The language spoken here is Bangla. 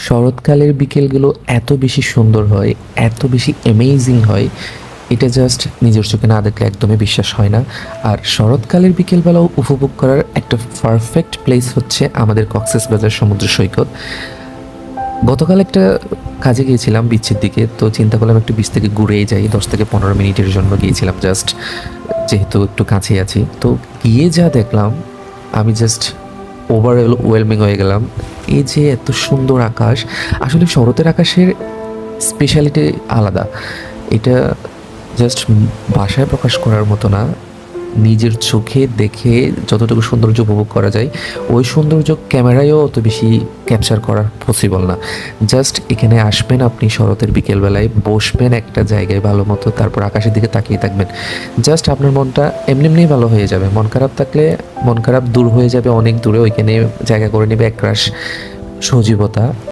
শরৎকালের বিকেলগুলো এত বেশি সুন্দর হয়, এত বেশি অ্যামেজিং হয়, এটা জাস্ট নিজের চোখে না দেখলে একদমই বিশ্বাস হয় না। আর শরৎকালের বিকেলবেলাও উপভোগ করার একটা পারফেক্ট প্লেস হচ্ছে আমাদের কক্সবাজার সমুদ্র সৈকত। গতকাল একটা কাজে গিয়েছিলাম বিচের দিকে, তো চিন্তা করলাম একটু বিচ থেকে ঘুরেই যাই, 10 থেকে 15 মিনিটের জন্য গিয়েছিলাম জাস্ট, যেহেতু একটু কাছেই আছি। তো গিয়ে যা দেখলাম, আমি জাস্ট ওভারওয়েলমিং হয়ে গেলাম। এই যে এত সুন্দর আকাশ, আসলে শরতের আকাশের স্পেশালিটি আলাদা। এটা জাস্ট ভাষায় প্রকাশ করার মতো না। নিজের চোখে দেখে যতটুকু সৌন্দর্য উপভোগ করা যায়, ওই সৌন্দর্য ক্যামেরায়ও অত বেশি ক্যাপচার করা পসিবল না। জাস্ট এখানে আসবেন আপনি শরতের বিকেলবেলায়, বসবেন একটা জায়গায় ভালো মতো, তারপর আকাশের দিকে তাকিয়ে থাকবেন। জাস্ট আপনার মনটা এমনি এমনিই ভালো হয়ে যাবে। মন খারাপ থাকলে মন খারাপ দূর হয়ে যাবে অনেক দূরে, ওইখানে জায়গা করে নেবে একরাশ সজীবতা।